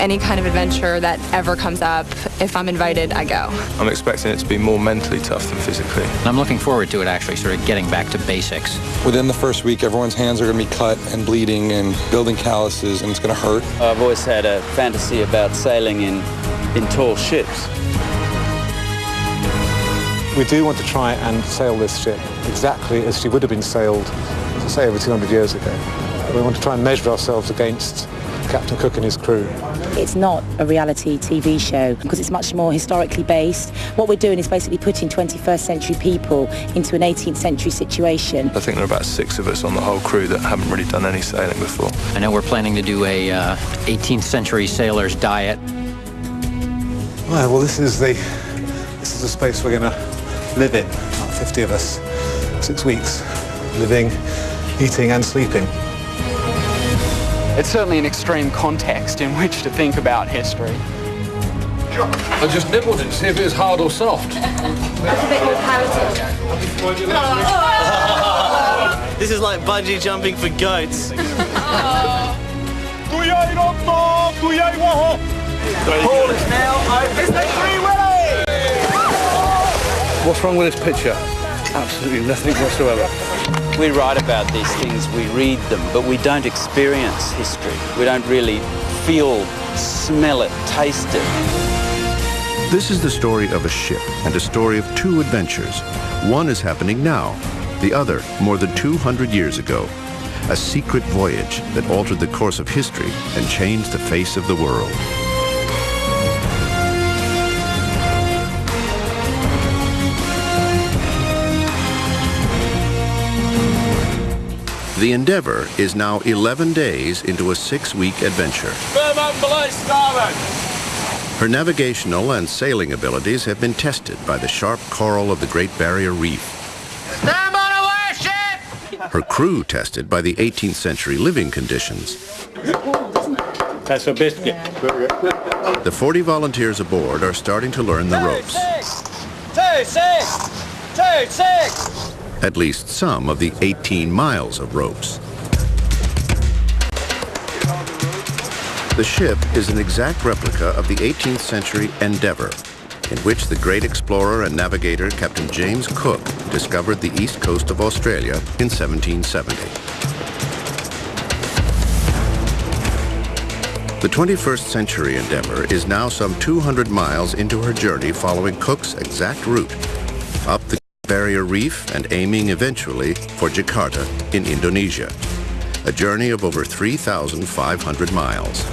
Any kind of adventure that ever comes up, if I'm invited, I go. I'm expecting it to be more mentally tough than physically. I'm looking forward to it, actually, sort of getting back to basics. Within the first week, everyone's hands are going to be cut and bleeding and building calluses, and it's going to hurt. I've always had a fantasy about sailing in tall ships. We do want to try and sail this ship exactly as she would have been sailed, say, over 200 years ago. We want to try and measure ourselves against Captain Cook and his crew. It's not a reality TV show because it's much more historically based. What we're doing is basically putting 21st century people into an 18th century situation. I think there are about 6 of us on the whole crew that haven't really done any sailing before. I know we're planning to do a 18th century sailor's diet. Well, this is the space we're going to live in, about 50 of us, 6 weeks, living, eating and sleeping. It's certainly an extreme context in which to think about history. I just nibbled it to see if it was hard or soft. That's a bit more palatable. This is like bungee jumping for goats. What's wrong with this picture? Absolutely nothing whatsoever. We write about these things, we read them, but we don't experience history. We don't really feel, smell it, taste it. This is the story of a ship and a story of 2 adventures. One is happening now, the other more than 200 years ago. A secret voyage that altered the course of history and changed the face of the world. The Endeavour is now 11 days into a 6-week adventure. Her navigational and sailing abilities have been tested by the sharp coral of the Great Barrier Reef. Stand by to worship! Her crew tested by the 18th century living conditions. That's a biscuit. The 40 volunteers aboard are starting to learn the ropes. 2, 6! 2, 6! At least some of the 18 miles of ropes. The ship is an exact replica of the 18th century Endeavour, in which the great explorer and navigator Captain James Cook discovered the east coast of Australia in 1770. The 21st century Endeavour is now some 200 miles into her journey following Cook's exact route, up the Barrier Reef and aiming eventually for Jakarta in Indonesia, a journey of over 3,500 miles.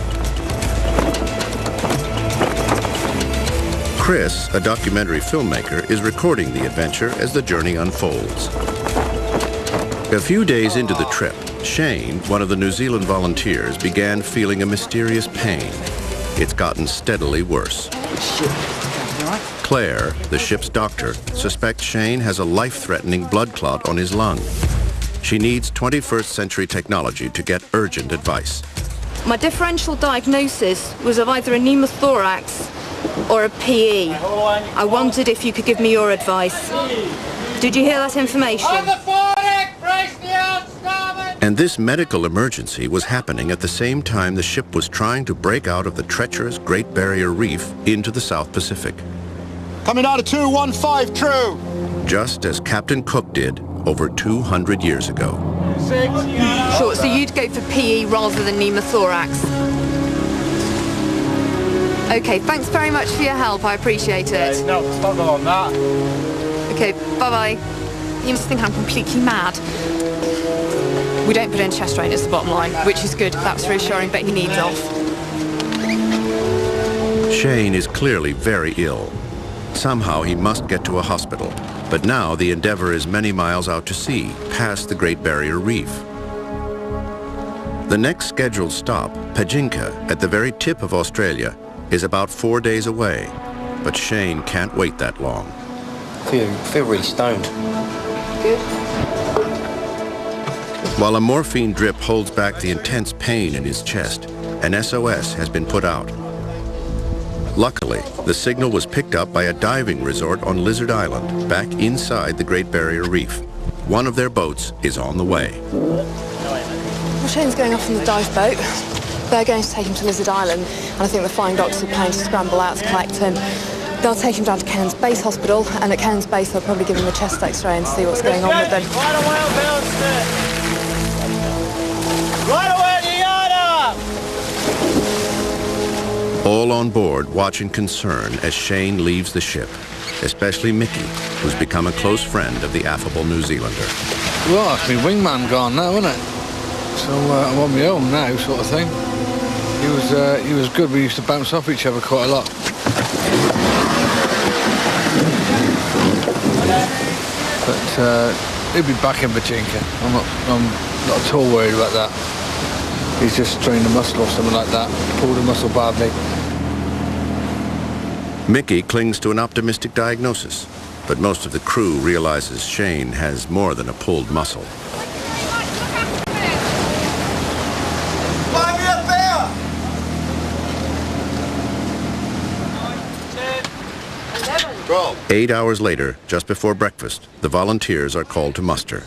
Chris, a documentary filmmaker, is recording the adventure as the journey unfolds. A few days into the trip, Shane, one of the New Zealand volunteers, began feeling a mysterious pain. It's gotten steadily worse. Claire, the ship's doctor, suspects Shane has a life-threatening blood clot on his lung. She needs 21st century technology to get urgent advice. My differential diagnosis was of either a pneumothorax or a PE. I wondered if you could give me your advice. Did you hear that information? And this medical emergency was happening at the same time the ship was trying to break out of the treacherous Great Barrier Reef into the South Pacific. Coming out of 215, true. Just as Captain Cook did over 200 years ago. Sure, so you'd go for PE rather than pneumothorax. Okay, thanks very much for your help, I appreciate it. No, stop on that. Okay, bye-bye. You must think I'm completely mad. We don't put in chest drain, it's the bottom line, which is good, that's reassuring, but he needs off. Shane is clearly very ill. Somehow he must get to a hospital, but now the Endeavour is many miles out to sea, past the Great Barrier Reef. The next scheduled stop, Pajinka, at the very tip of Australia, is about 4 days away, but Shane can't wait that long. I feel really stoned. Good. While a morphine drip holds back the intense pain in his chest, an SOS has been put out. Luckily, the signal was picked up by a diving resort on Lizard Island, back inside the Great Barrier Reef. One of their boats is on the way. Well, Shane's going off on the dive boat. They're going to take him to Lizard Island, and I think the flying doctors are planning to scramble out to collect him. They'll take him down to Cairns Base Hospital, and at Cairns Base they'll probably give him a chest x-ray and see what's going on with him. Right away, Yada! All on board watch in concern as Shane leaves the ship, especially Mickey, who's become a close friend of the affable New Zealander. Well, that's my wingman gone now, isn't it? So I'm on my own now, sort of thing. He was good. We used to bounce off each other quite a lot. But he'll be back in Virginia. I'm not at all worried about that. He's just strained a muscle or something like that. Pulled a muscle badly. Mickey clings to an optimistic diagnosis, but most of the crew realizes Shane has more than a pulled muscle. Find me up there! 8 hours later, just before breakfast, the volunteers are called to muster.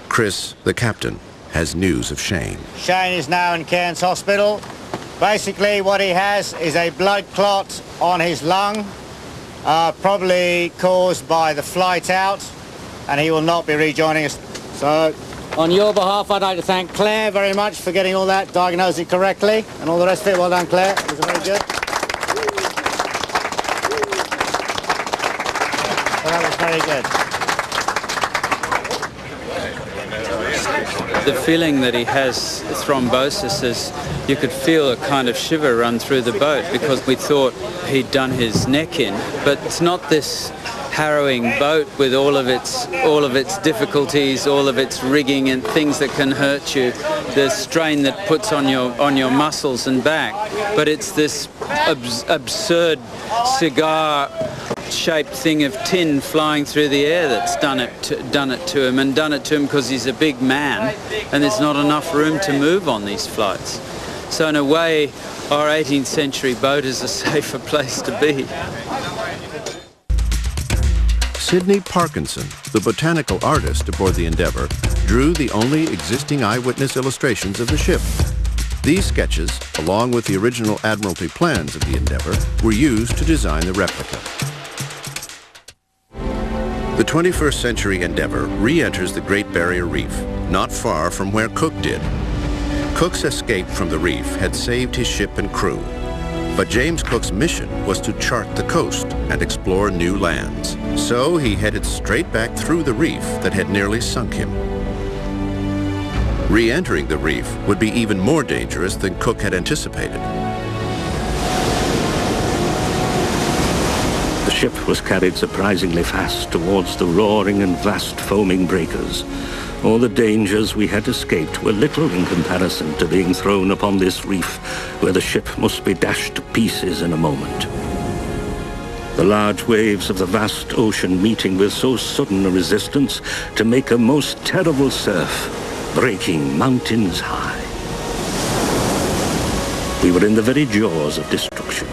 Chris, the captain, has news of Shane. Shane is now in Cairns Hospital. Basically, what he has is a blood clot on his lung, probably caused by the flight out, and he will not be rejoining us. So, on your behalf, I'd like to thank Claire very much for getting all that, diagnosing correctly, and all the rest of it. Well done, Claire. It was very good. Well, that was very good. The feeling that he has thrombosis is you could feel a kind of shiver run through the boat because we thought he'd done his neck in, but it's not this harrowing boat with all of its difficulties, all of its rigging and things that can hurt you, the strain that puts on your muscles and back, but it's this absurd cigar-shaped thing of tin flying through the air that's done it to him because he's a big man and there's not enough room to move on these flights. So in a way, our 18th century boat is a safer place to be. Sidney Parkinson, the botanical artist aboard the Endeavour, drew the only existing eyewitness illustrations of the ship. These sketches, along with the original Admiralty plans of the Endeavour, were used to design the replica. The 21st century Endeavour re-enters the Great Barrier Reef, not far from where Cook did. Cook's escape from the reef had saved his ship and crew, but James Cook's mission was to chart the coast and explore new lands. So he headed straight back through the reef that had nearly sunk him. Re-entering the reef would be even more dangerous than Cook had anticipated. The ship was carried surprisingly fast towards the roaring and vast foaming breakers. All the dangers we had escaped were little in comparison to being thrown upon this reef, where the ship must be dashed to pieces in a moment. The large waves of the vast ocean meeting with so sudden a resistance to make a most terrible surf, breaking mountains high. We were in the very jaws of destruction.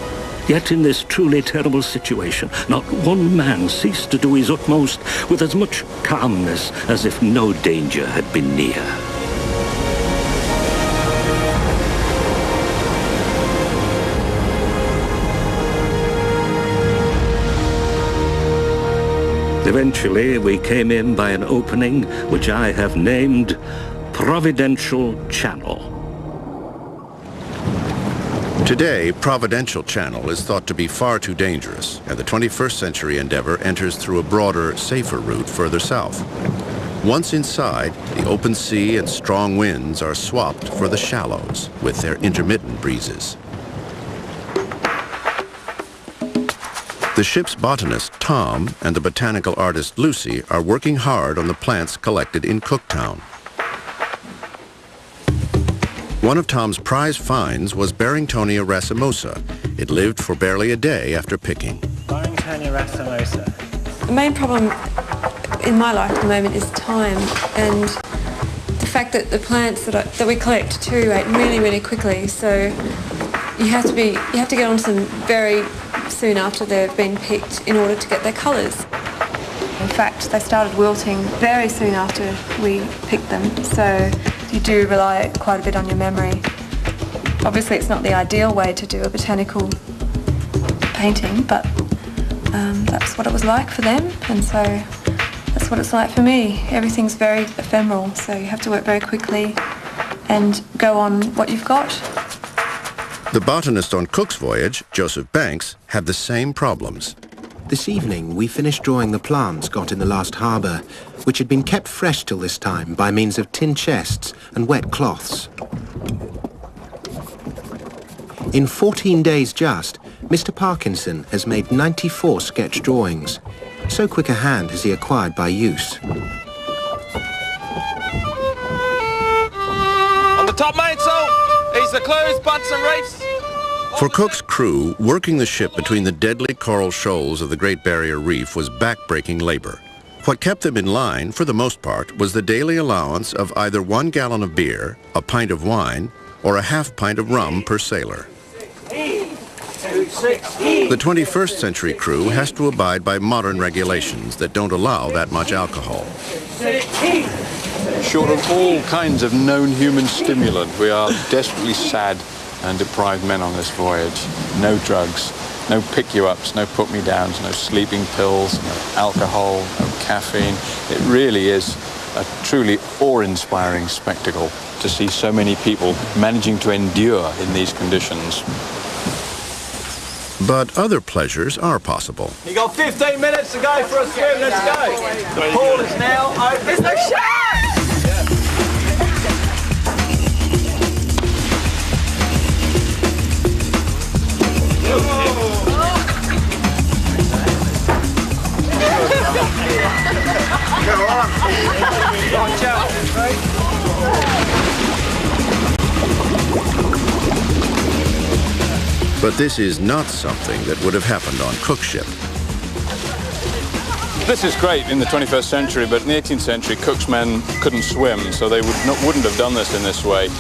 Yet in this truly terrible situation, not one man ceased to do his utmost with as much calmness as if no danger had been near. Eventually, we came in by an opening which I have named Providential Channel. Today, Providential Channel is thought to be far too dangerous, and the 21st century Endeavour enters through a broader, safer route further south. Once inside, the open sea and strong winds are swapped for the shallows with their intermittent breezes. The ship's botanist, Tom, and the botanical artist, Lucy, are working hard on the plants collected in Cooktown. One of Tom's prize finds was Barringtonia racemosa. It lived for barely a day after picking. Barringtonia racemosa. The main problem in my life at the moment is time and the fact that the plants that we collect deteriorate really, really quickly. So you have to get onto them very soon after they've been picked in order to get their colours. In fact, they started wilting very soon after we picked them. So you do rely quite a bit on your memory. Obviously it's not the ideal way to do a botanical painting, but that's what it was like for them, and so that's what it's like for me. Everything's very ephemeral, so you have to work very quickly and go on what you've got. The botanist on Cook's voyage, Joseph Banks, had the same problems. This evening we finished drawing the plants got in the last harbour, which had been kept fresh till this time by means of tin chests and wet cloths. In 14 days just, Mr. Parkinson has made 94 sketch drawings. So quick a hand has he acquired by use. On the top mainsail, ease the clothes, butts and reefs. For Cook's crew, working the ship between the deadly coral shoals of the Great Barrier Reef was back-breaking labor. What kept them in line, for the most part, was the daily allowance of either 1 gallon of beer, a pint of wine, or a half pint of rum per sailor. The 21st century crew has to abide by modern regulations that don't allow that much alcohol. Short of all kinds of known human stimulant, we are desperately sad and deprived men on this voyage. No drugs, no pick-you-ups, no put-me-downs, no sleeping pills, no alcohol, no caffeine. It really is a truly awe-inspiring spectacle to see so many people managing to endure in these conditions. But other pleasures are possible. You got 15 minutes to go for a swim. Let's go. The pool is now open. There's no sharks! Go on. Watch out. But this is not something that would have happened on Cook's ship. This is great in the 21st century, but in the 18th century, Cook's men couldn't swim, so they wouldn't have done this in this way.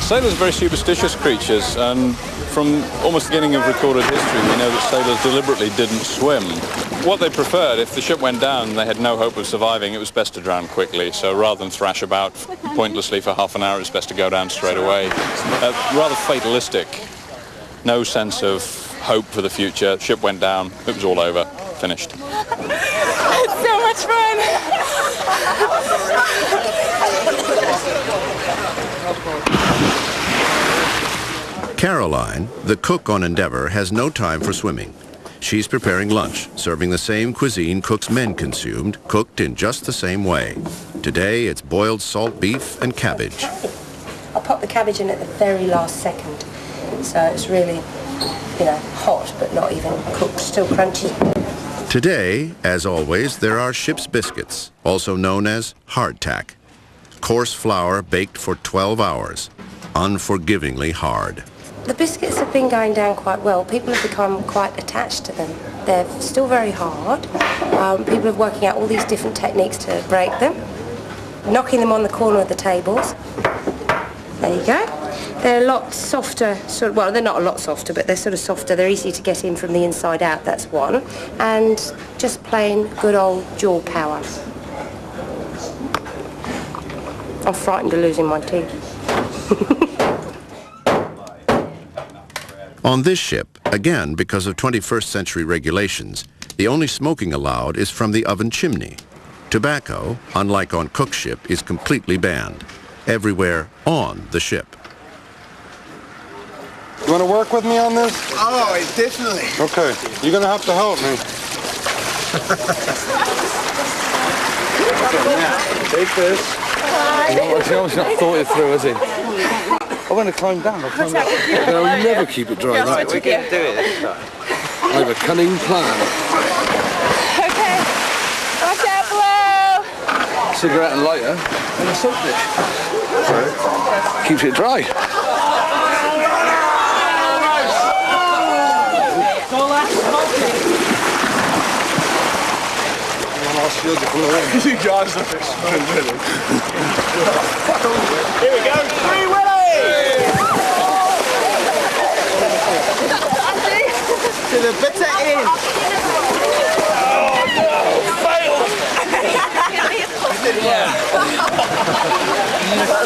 Sailors are very superstitious creatures, and from almost the beginning of recorded history, we know that sailors deliberately didn't swim. What they preferred, if the ship went down and they had no hope of surviving, it was best to drown quickly. So rather than thrash about pointlessly for half an hour, it's best to go down straight away. Rather fatalistic. No sense of hope for the future. Ship went down, it was all over, finished. It's so much fun! Caroline, the cook on Endeavour, has no time for swimming. She's preparing lunch, serving the same cuisine Cook's men consumed, cooked in just the same way. Today, it's boiled salt beef and cabbage. I'll pop the cabbage in at the very last second, so it's really, hot, but not even cooked, still crunchy. Today, as always, there are ship's biscuits, also known as hardtack. Coarse flour baked for 12 hours, unforgivingly hard. The biscuits have been going down quite well. People have become quite attached to them. They're still very hard. People are working out all these different techniques to break them. Knocking them on the corner of the tables. There you go. They're a lot softer, well, they're not a lot softer, but they're sort of softer. They're easy to get in from the inside out, that's one. And just plain good old jaw power. I'm frightened of losing my teeth. On this ship, again because of 21st century regulations, the only smoking allowed is from the oven chimney. Tobacco, unlike on Cook's ship, is completely banned, everywhere on the ship. You want to work with me on this? Oh, definitely. Okay, you're going to have to help me. Take this. He's obviously not thought it through, has he? I'm going to climb down. I'll climb down. They'll never keep it dry. Right, we're going to do it this time. I have a cunning plan. Okay. Watch out below. Cigarette and lighter and a soap dish. Keeps it dry. You guys are exploding. Here we go. Free Willy! To the bitter end. Oh no! Failed!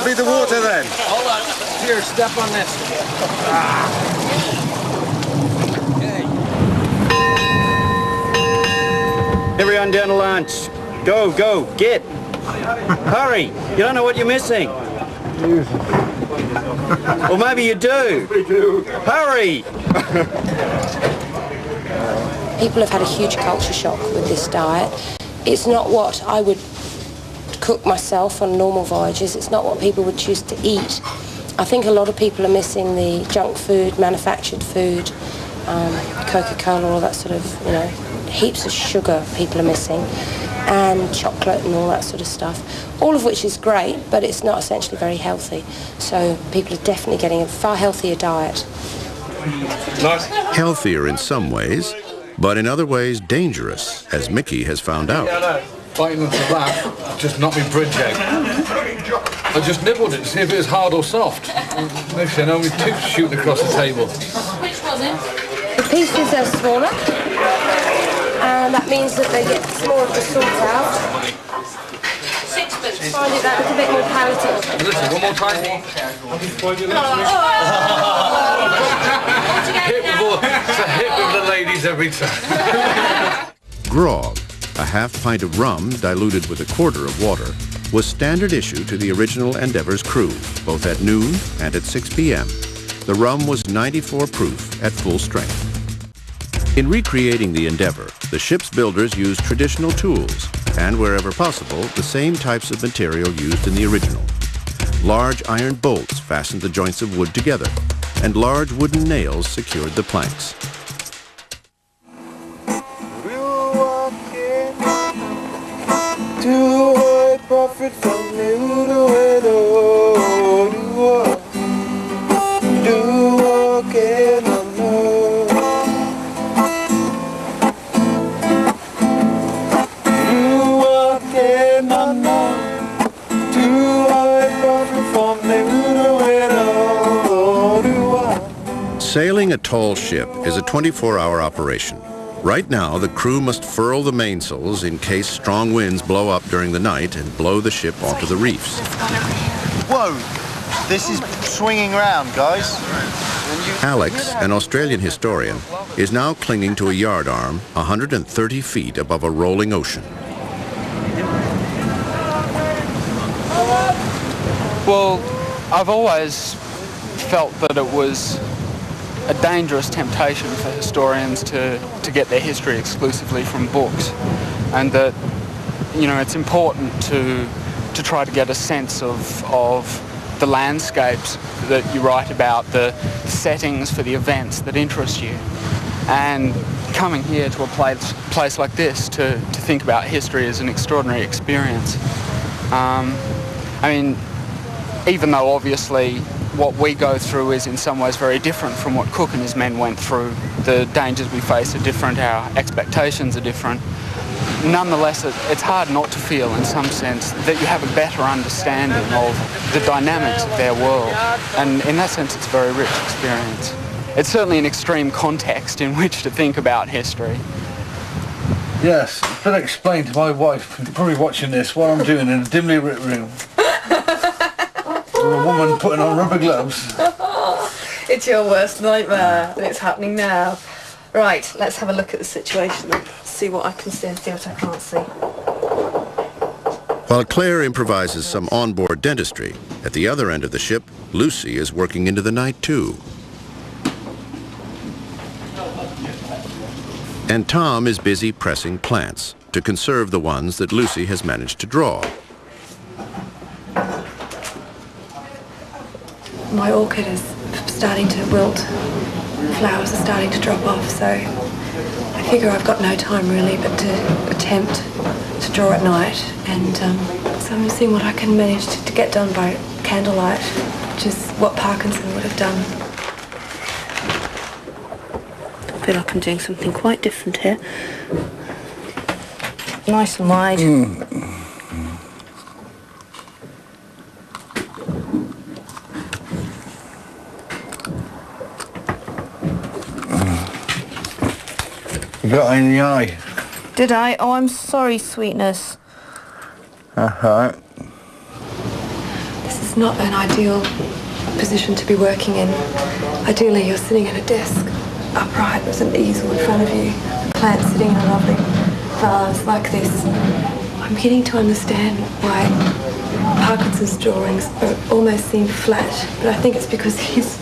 be the water then? Hold on. Here, step on this. Everyone down to lunch. Go, go, get. Hurry. You don't know what you're missing. Or maybe you do. We do. Hurry. People have had a huge culture shock with this diet. It's not what I would cook myself on normal voyages. It's not what people would choose to eat. I think a lot of people are missing the junk food, manufactured food, Coca-Cola, all that sort of, you know, heaps of sugar people are missing, and chocolate and all that sort of stuff, all of which is great, but it's not essentially very healthy. So people are definitely getting a far healthier diet. Healthier in some ways, but in other ways dangerous, as Mickey has found out. Biting into that just knocked me bridge out. I just nibbled it to see if it was hard or soft. Next thing I know, my tooth shooting across the table. Which was it? The pieces are smaller, and that means that they get more of the salt out. Sixpence. Find it that little bit more palatable. Listen, one more time. It's a hit with the ladies every time. Grog, a half pint of rum diluted with a quarter of water, was standard issue to the original Endeavour's crew, both at noon and at 6 p.m. The rum was 94 proof at full strength. In recreating the Endeavour, the ship's builders used traditional tools and, wherever possible, the same types of material used in the original. Large iron bolts fastened the joints of wood together, and large wooden nails secured the planks. Profit from you do again, Sailing a tall ship is a 24-hour operation. Right now, the crew must furl the mainsails in case strong winds blow up during the night and blow the ship onto the reefs. Whoa, this is swinging around, guys. Alex, an Australian historian, is now clinging to a yard arm 130 feet above a rolling ocean. Well, I've always felt that it was a dangerous temptation for historians to get their history exclusively from books, and that, you know, it's important to try to get a sense of the landscapes that you write about, the settings for the events that interest you. And coming here to a place like this to think about history is an extraordinary experience. I mean, even though obviously what we go through is in some ways very different from what Cook and his men went through. The dangers we face are different, our expectations are different. Nonetheless, it's hard not to feel in some sense that you have a better understanding of the dynamics of their world. And in that sense, it's a very rich experience. It's certainly an extreme context in which to think about history. Yes, better explain to my wife, who's probably watching this, what I'm doing in a dimly lit room. A woman putting on rubber gloves. It's your worst nightmare, and it's happening now. Right, let's have a look at the situation and see what I can see and see what I can't see. While Claire improvises some onboard dentistry, at the other end of the ship, Lucy is working into the night too. And Tom is busy pressing plants to conserve the ones that Lucy has managed to draw. My orchid is starting to wilt. Flowers are starting to drop off, so I figure I've got no time really but to attempt to draw at night, and so I'm seeing what I can manage to get done by candlelight, which is what Parkinson would have done. I feel like I'm doing something quite different here. Nice and wide. You got it in the eye. Did I? Oh, I'm sorry, sweetness. Alright. This is It's not an ideal position to be working in. Ideally, you're sitting at a desk, upright with an easel in front of you, plant sitting in a lovely vase like this. I'm beginning to understand why Parkinson's drawings almost seem flat, but I think it's because he's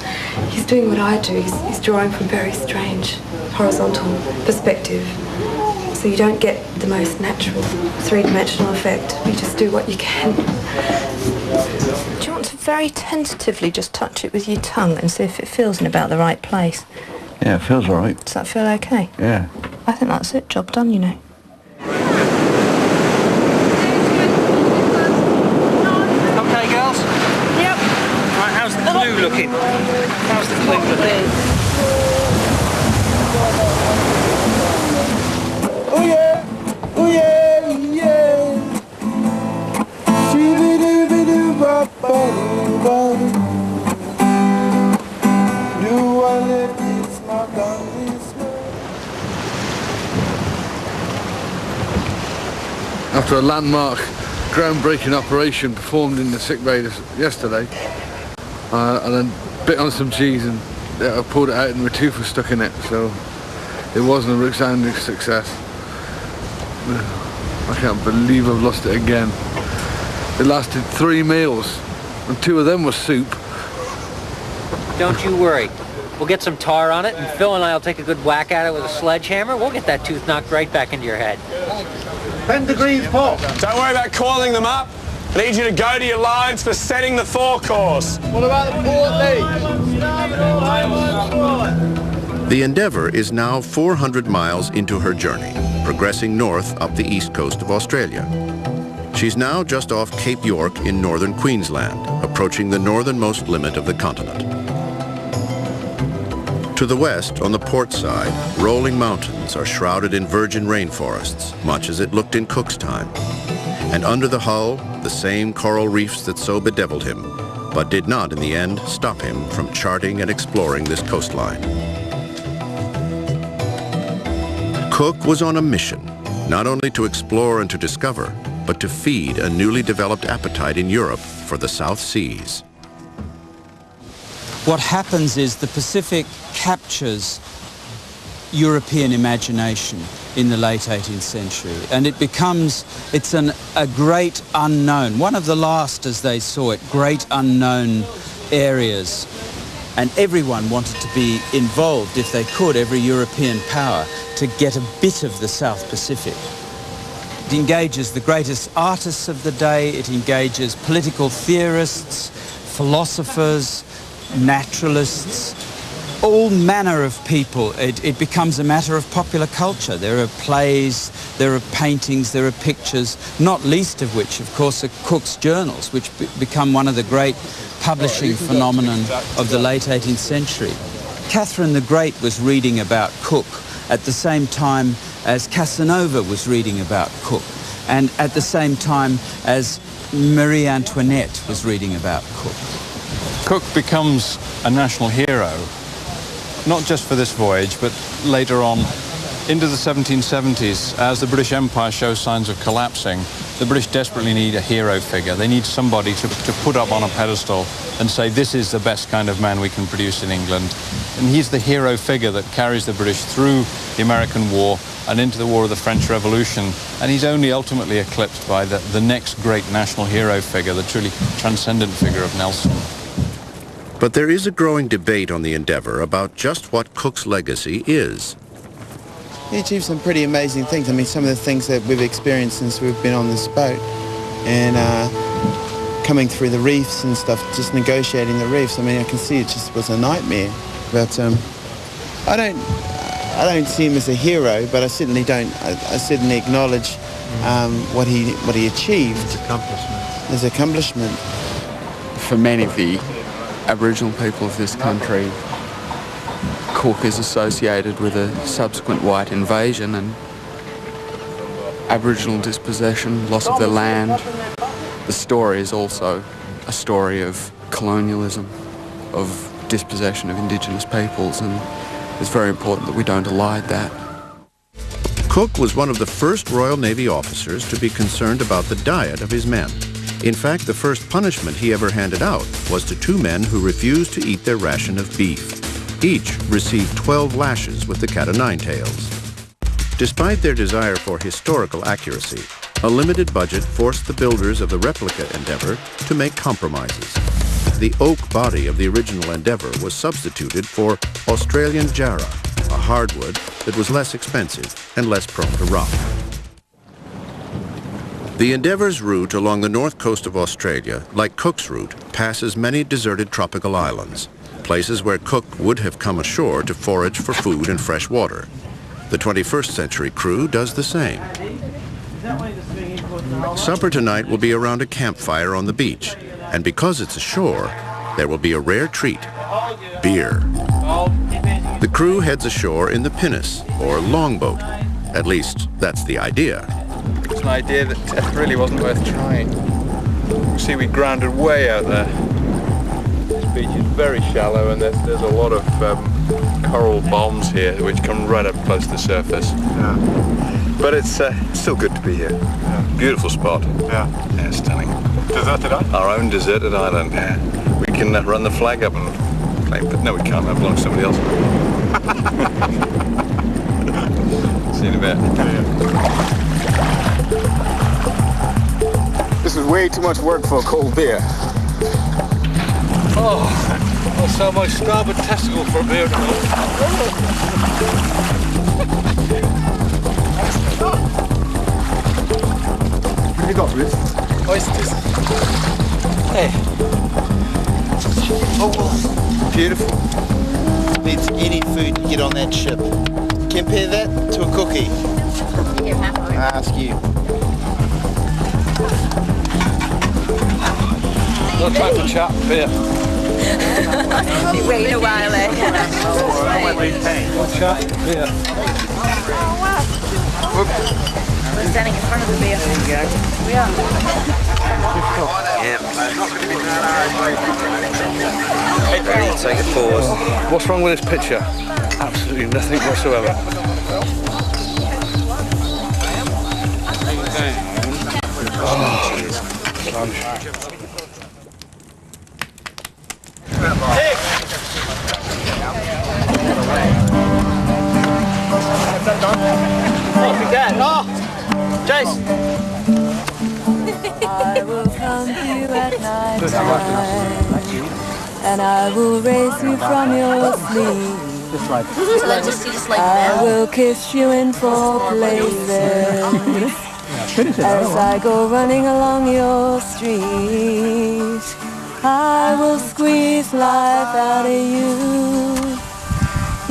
doing what I do. He's drawing from very strange horizontal perspective. So you don't get the most natural three-dimensional effect. You just do what you can. Do you want to very tentatively just touch it with your tongue and see if it feels in about the right place? Yeah, it feels all right. Does that feel okay? Yeah. I think that's it. Job done, you know. Okay, girls? Yep. Right, how's the clue looking? How's the clue looking? Oh yeah, oh yeah, yeah. Shoo-be-doo-be-doo-ba-ba-doo-ba-doo. Do I let this mark on this way? After a landmark groundbreaking operation performed in the sick bay yesterday, and then bit on some cheese and I pulled it out and my tooth was stuck in it, so it wasn't a resounding success. I can't believe I've lost it again. It lasted 3 meals and 2 of them were soup. Don't you worry. We'll get some tar on it and Phil and I will take a good whack at it with a sledgehammer. We'll get that tooth knocked right back into your head. Bend the greens, Paul. Don't worry about coiling them up. I need you to go to your lines for setting the thaw course. What about the port? The Endeavour is now 400 miles into her journey, progressing north up the east coast of Australia. She's now just off Cape York in northern Queensland, approaching the northernmost limit of the continent. To the west, on the port side, rolling mountains are shrouded in virgin rainforests, much as it looked in Cook's time. And under the hull, the same coral reefs that so bedeviled him, but did not in the end stop him from charting and exploring this coastline. Cook was on a mission, not only to explore and to discover, but to feed a newly developed appetite in Europe for the South Seas. What happens is the Pacific captures European imagination in the late 18th century, and it becomes, a great unknown, one of the last, as they saw it, great unknown areas. And everyone wanted to be involved, if they could, every European power, to get a bit of the South Pacific. It engages the greatest artists of the day, it engages political theorists, philosophers, naturalists, all manner of people. It becomes a matter of popular culture. There are plays, there are paintings, there are pictures, not least of which, of course, are Cook's journals, which become one of the great publishing phenomenon of the late 18th century. Catherine the Great was reading about Cook at the same time as Casanova was reading about Cook, and at the same time as Marie Antoinette was reading about Cook. Cook becomes a national hero, not just for this voyage, but later on into the 1770s, as the British Empire shows signs of collapsing. The British desperately need a hero figure. They need somebody to put up on a pedestal and say, this is the best kind of man we can produce in England. And he's the hero figure that carries the British through the American War and into the War of the French Revolution. And he's only ultimately eclipsed by the next great national hero figure, the truly transcendent figure of Nelson. But there is a growing debate on the Endeavour about just what Cook's legacy is. He achieved some pretty amazing things. I mean, some of the things that we've experienced since we've been on this boat and coming through the reefs and stuff, just negotiating the reefs. I mean, I can see it just was a nightmare. But I don't see him as a hero, but I certainly acknowledge what he achieved. His accomplishment. For many of the Aboriginal people of this country, Cook is associated with a subsequent white invasion and Aboriginal dispossession, loss of their land. The story is also a story of colonialism, of dispossession of Indigenous peoples, and it's very important that we don't elide that. Cook was one of the first Royal Navy officers to be concerned about the diet of his men. In fact, the first punishment he ever handed out was to 2 men who refused to eat their ration of beef. Each received 12 lashes with the cat-o'-nine tails. Despite their desire for historical accuracy, a limited budget forced the builders of the replica Endeavour to make compromises. The oak body of the original Endeavour was substituted for Australian jarrah, a hardwood that was less expensive and less prone to rot. The Endeavour's route along the north coast of Australia, like Cook's route, passes many deserted tropical islands, places where Cook would have come ashore to forage for food and fresh water. The 21st century crew does the same. Supper tonight will be around a campfire on the beach, and because it's ashore, there will be a rare treat: beer. The crew heads ashore in the pinnace, or longboat. At least, that's the idea. It's an idea that really wasn't worth trying. You see, we grounded way out there. This beach is very shallow, and there's a lot of coral bombs here which come right up close to the surface. Yeah. But it's still good to be here. Yeah. Beautiful spot. Yeah. Yeah, stunning. Deserted island? Our own deserted island. Yeah. We can run the flag up and claim, but no, we can't. That belongs to somebody else. See you in a bit. This is way too much work for a cold beer. Oh, I'll sell my starboard testicle for a beer. What have you got, Ruth? Oysters. Hey. Oh, beautiful. Beats any food you get on that ship. Compare that to a cookie. I ask you. No time for chat, beer. Been waiting a while, eh? No chat, beer. We're standing in front of the beer. There you go. We are. Yeah. Ready, take a pause. What's wrong with this picture? Absolutely nothing whatsoever. Oh, lunch. Jace! I will come to you at night time, and I will raise you from your sleep. I will kiss you in 4 places as I go running along your street. I will squeeze life out of you.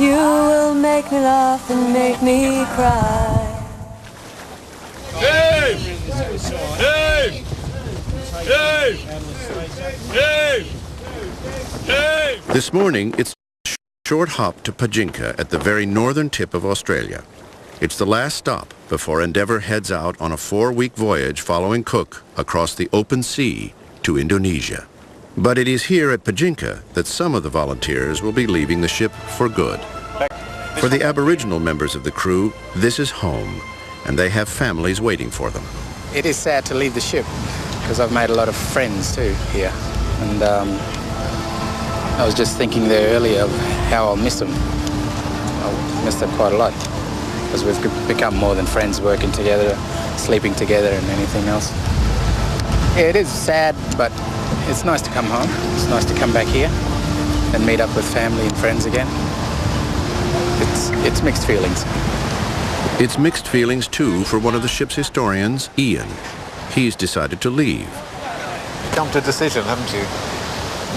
You will make me laugh and make me cry. Dave! Dave! Dave! Dave! Dave! This morning, it's a short hop to Pajinka at the very northern tip of Australia. It's the last stop before Endeavour heads out on a 4-week voyage following Cook across the open sea to Indonesia. But it is here at Pajinka that some of the volunteers will be leaving the ship for good. For the Aboriginal members of the crew, this is home, and they have families waiting for them. It is sad to leave the ship because I've made a lot of friends too here, and I was just thinking there earlier of how I'll miss them. I'll miss them quite a lot because we've become more than friends, working together, sleeping together and anything else. Yeah, it is sad, but it's nice to come home. It's nice to come back here and meet up with family and friends again. It's mixed feelings. It's mixed feelings, too, for one of the ship's historians, Ian. He's decided to leave. Come to a decision, haven't you?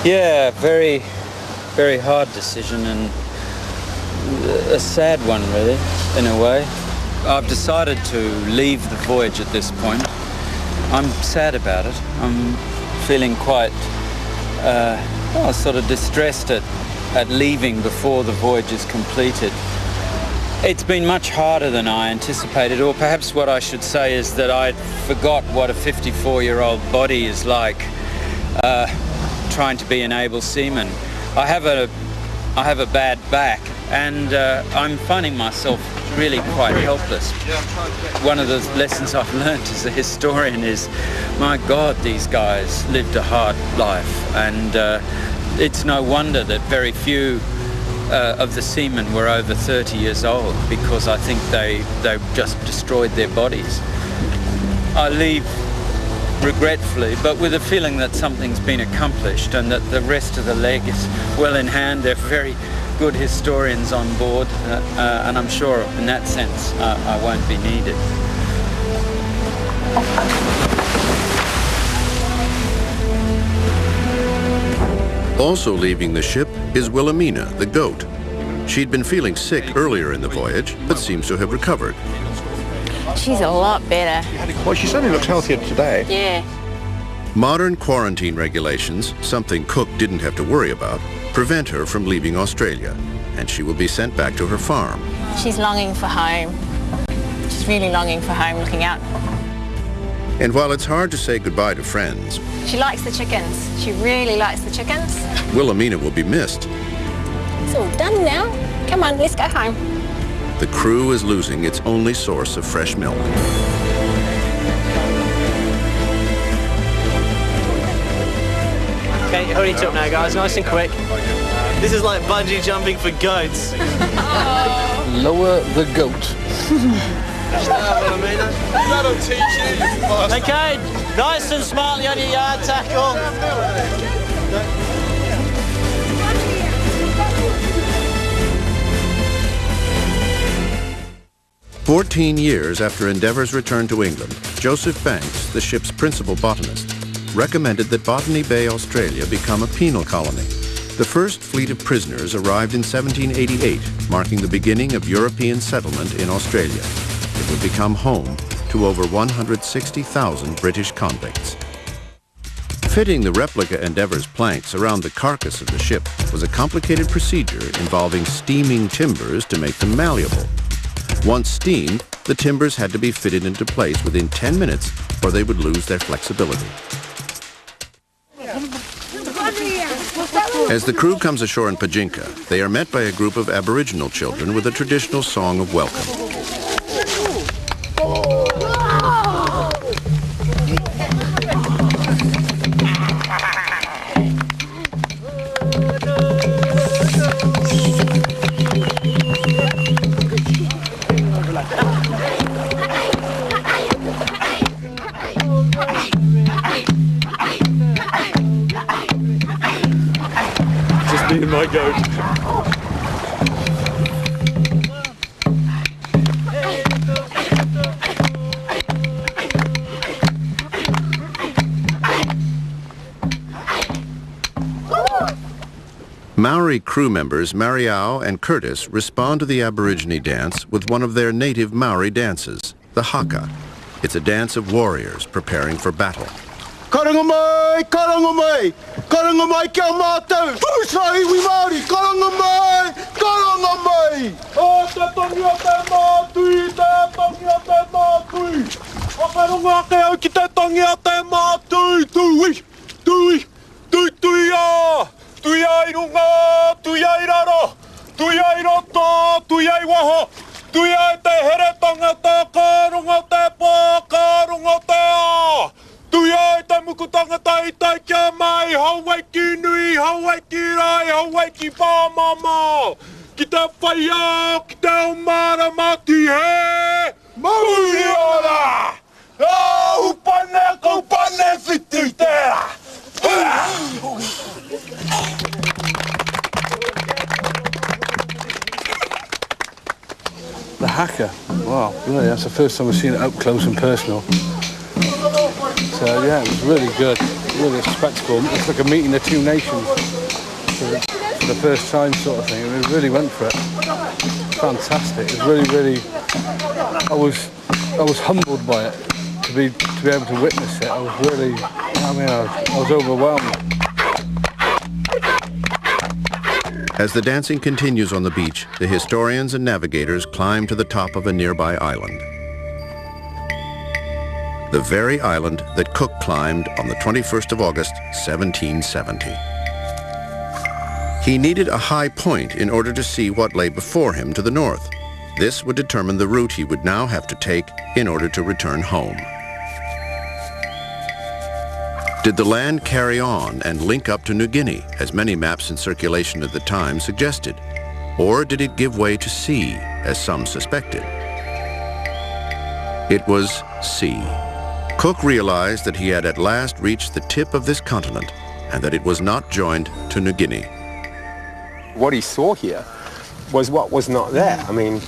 Yeah, very, very hard decision, and a sad one, really, in a way. I've decided to leave the voyage at this point. I'm sad about it. I'm feeling quite sort of distressed at leaving before the voyage is completed. It's been much harder than I anticipated, or perhaps what I should say is that I forgot what a 54-year-old body is like, trying to be an able seaman. I have a bad back, and I'm finding myself really quite helpless. One of the lessons I've learned as a historian is, my God, these guys lived a hard life, and it's no wonder that very few of the seamen were over 30 years old, because I think they just destroyed their bodies. I leave regretfully, but with a feeling that something's been accomplished and that the rest of the leg is well in hand. They're very good historians on board, and I'm sure in that sense I won't be needed. Also leaving the ship is Wilhelmina, the goat. She'd been feeling sick earlier in the voyage, but seems to have recovered. She's a lot better. Well, she certainly looks healthier today. Yeah. Modern quarantine regulations, something Cook didn't have to worry about, prevent her from leaving Australia, and she will be sent back to her farm. She's longing for home. She's really longing for home, looking out. And while it's hard to say goodbye to friends, She likes the chickens. She really likes the chickens. Wilhelmina will be missed. It's all done now. Come on, let's go home. The crew is losing its only source of fresh milk. Okay, hurry it up now, guys. Nice and quick. This is like bungee jumping for goats. Lower the goat. That'll teach you. Okay, nice and smartly on your yard tackle. 14 years after Endeavour's return to England, Joseph Banks, the ship's principal botanist, recommended that Botany Bay, Australia become a penal colony. The first fleet of prisoners arrived in 1788, marking the beginning of European settlement in Australia. It would become home to over 160,000 British convicts. Fitting the replica Endeavour's planks around the carcass of the ship was a complicated procedure involving steaming timbers to make them malleable. Once steamed, the timbers had to be fitted into place within 10 minutes or they would lose their flexibility. As the crew comes ashore in Pajinka, they are met by a group of Aboriginal children with a traditional song of welcome. Just me and my goat. Maori crew members Mariao and Curtis respond to the Aborigine dance with one of their native Maori dances, the haka. It's a dance of warriors preparing for battle. Karangamai, karangamai, karangamai kia mātou. Pūsahi wi Māori, karangamai, karangamai. O te tongi o te mātui, te tongi o te mātui. Whakarunga ke au ki te tongi o te mātui. Tui, tui, tui, tui a. Tui ai runga, tui ai raro. Tui ai roto, tui ai waho. Tui ai te here tangata, karunga te pō, karunga te a. Tui ai te muku tangata I tai kia mai, hauai ki nui, hauai ki rai, hauai ki pāmama. Ki te whaia, ki te umara mati he. Mauri ora! Upane, kaupane whitu tera. The haka, wow, really, that's the first time I've seen it up close and personal. So yeah, it was really good, really a spectacle. It's like a meeting the two nations for the first time sort of thing, and we really went for it. Fantastic, it was really, I was humbled by it, to be able to witness it. I was really, I was overwhelmed. As the dancing continues on the beach, the historians and navigators climb to the top of a nearby island. The very island that Cook climbed on the 21st of August, 1770. He needed a high point in order to see what lay before him to the north. This would determine the route he would now have to take in order to return home. Did the land carry on and link up to New Guinea, as many maps in circulation at the time suggested? Or did it give way to sea, as some suspected? It was sea. Cook realized that he had at last reached the tip of this continent and that it was not joined to New Guinea. What he saw here was what was not there. I mean,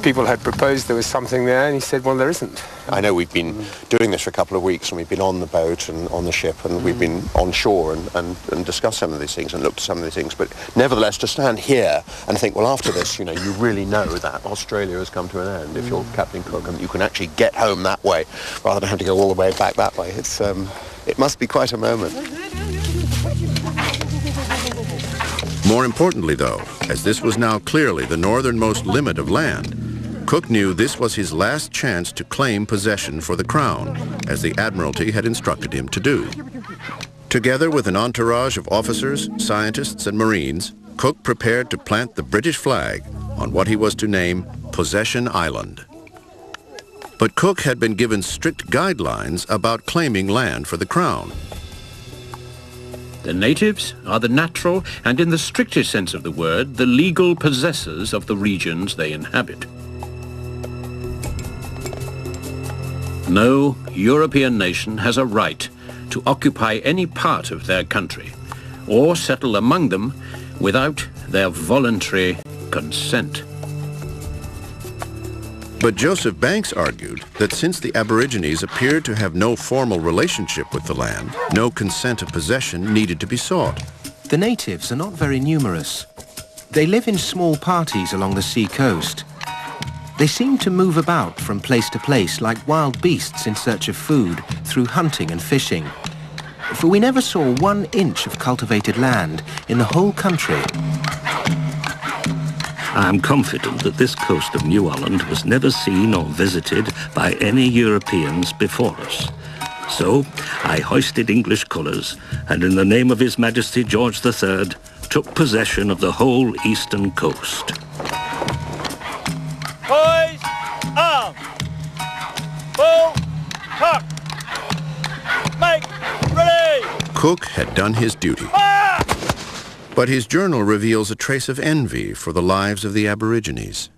people had proposed there was something there, and he said, well, there isn't. I know we've been doing this for a couple of weeks, and we've been on the boat and on the ship, and we've been on shore and discussed some of these things and looked at some of these things. But nevertheless, to stand here and think, well, after this, you know, you really know that Australia has come to an end if you're Captain Cook, and you can actually get home that way rather than have to go all the way back that way. It's, it must be quite a moment. More importantly, though, as this was now clearly the northernmost limit of land, Cook knew this was his last chance to claim possession for the Crown, as the Admiralty had instructed him to do. Together with an entourage of officers, scientists, and Marines, Cook prepared to plant the British flag on what he was to name Possession Island. But Cook had been given strict guidelines about claiming land for the Crown. The natives are the natural and, in the strictest sense of the word, the legal possessors of the regions they inhabit. No European nation has a right to occupy any part of their country or settle among them without their voluntary consent. But Joseph Banks argued that since the Aborigines appeared to have no formal relationship with the land, no consent of possession needed to be sought. The natives are not very numerous. They live in small parties along the sea coast. They seem to move about from place to place like wild beasts in search of food through hunting and fishing. For we never saw 1 inch of cultivated land in the whole country. I am confident that this coast of New Holland was never seen or visited by any Europeans before us. So I hoisted English colours and in the name of His Majesty George III took possession of the whole eastern coast. Boys, arm, full, tuck, make ready. Cook had done his duty. But his journal reveals a trace of envy for the lives of the Aborigines.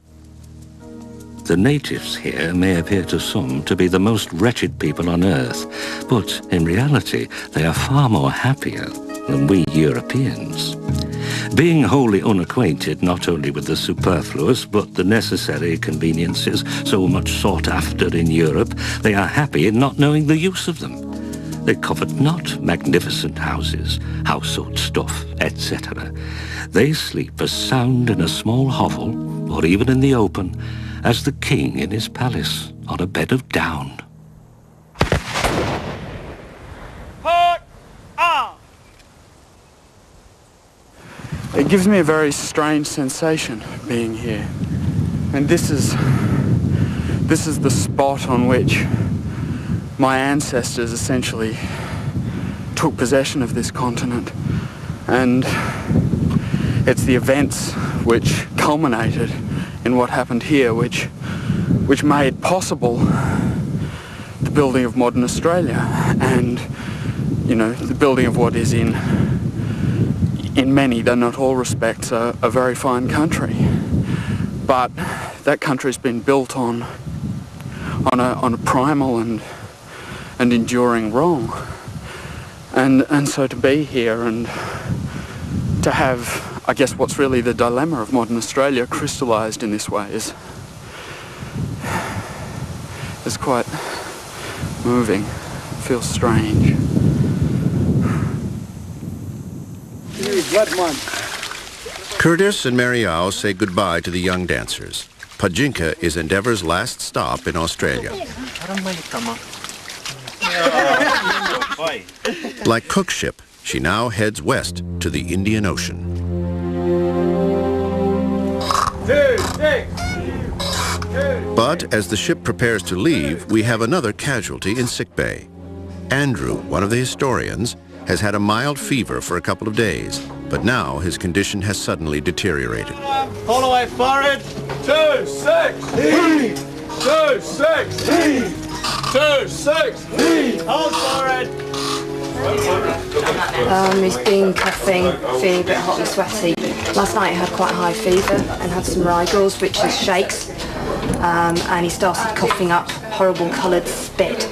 The natives here may appear to some to be the most wretched people on earth, but in reality they are far more happier than we Europeans. Being wholly unacquainted not only with the superfluous but the necessary conveniences so much sought after in Europe, they are happy in not knowing the use of them. They covet not magnificent houses, household stuff, etc. They sleep as sound in a small hovel, or even in the open, as the king in his palace on a bed of down. Port arm. It gives me a very strange sensation being here. And this is the spot on which my ancestors essentially took possession of this continent, and it's the events which culminated in what happened here which made possible the building of modern Australia and, you know, the building of what is in many, though not all respects, a very fine country. But that country's been built on a primal and enduring wrong. And so to be here and to have, I guess, what's really the dilemma of modern Australia crystallised in this way is quite moving. It feels strange. Curtis and Mariao say goodbye to the young dancers. Pajinka is Endeavour's last stop in Australia. Like Cook's ship, she now heads west to the Indian Ocean. 2, 6. But as the ship prepares to leave, we have another casualty in sickbay. Andrew, one of the historians, has had a mild fever for a couple of days. But now his condition has suddenly deteriorated. All the way forward. 2, 6, heave! 2, 6, heave! 2, 6, heave! Hold forward. He's been coughing, feeling a bit hot and sweaty. Last night he had quite a high fever and had some rigors, which is shakes, and he started coughing up horrible coloured spit.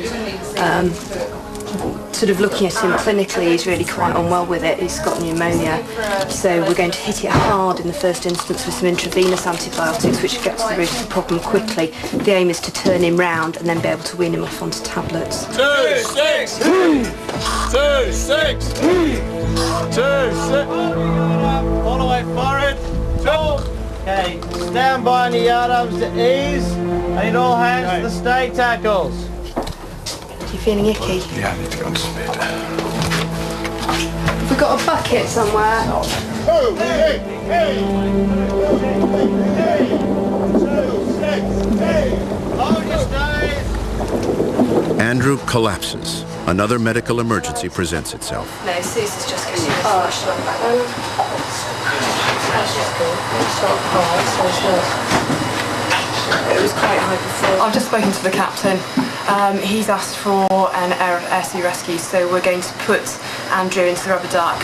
Sort of looking at him clinically, he's really quite unwell with it. He's got pneumonia, so we're going to hit it hard in the first instance with some intravenous antibiotics, which gets to the root of the problem quickly. The aim is to turn him round and then be able to wean him off onto tablets. 2, 6, heave! 2, 6, heave! 2, 6. All the way forward. 2. Okay, stand by on the yard arms to ease. I need all hands to the stay tackles. You feeling icky? Yeah, I need to go and spit. Have we got a bucket somewhere? Oh, hey, hey! 2, 6, hey! Hold your stays. Andrew collapses. Another medical emergency presents itself. No, Sue's just going It was quite high before. I've just spoken to the captain. He's asked for an air sea rescue, so we're going to put Andrew into the rubber duck.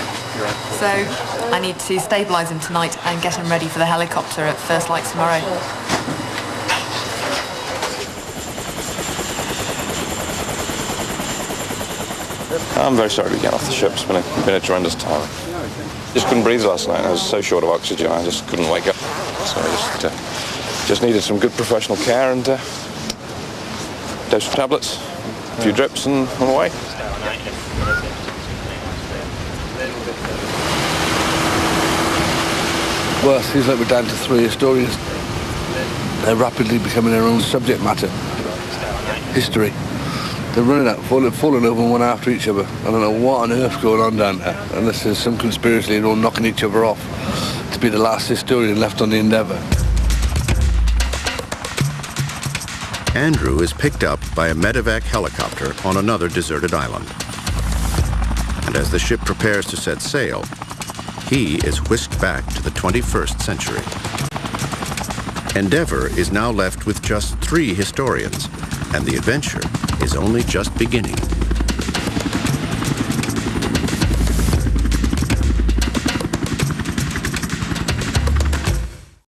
So I need to stabilise him tonight and get him ready for the helicopter at first light tomorrow. I'm very sorry to get off the ship. It's been a tremendous time. Just couldn't breathe last night. I was so short of oxygen, I just couldn't wake up. So I just needed some good professional care and dose of tablets, a few drips, and on the way. Well, it seems like we're down to 3 historians. They're rapidly becoming their own subject matter. History. They're running out, falling over one after each other. I don't know what on earth's going on down there, unless there's some conspiracy and all knocking each other off to be the last historian left on the Endeavour. Andrew is picked up by a medevac helicopter on another deserted island. And as the ship prepares to set sail, he is whisked back to the 21st century. Endeavour is now left with just 3 historians, and the adventure is only just beginning.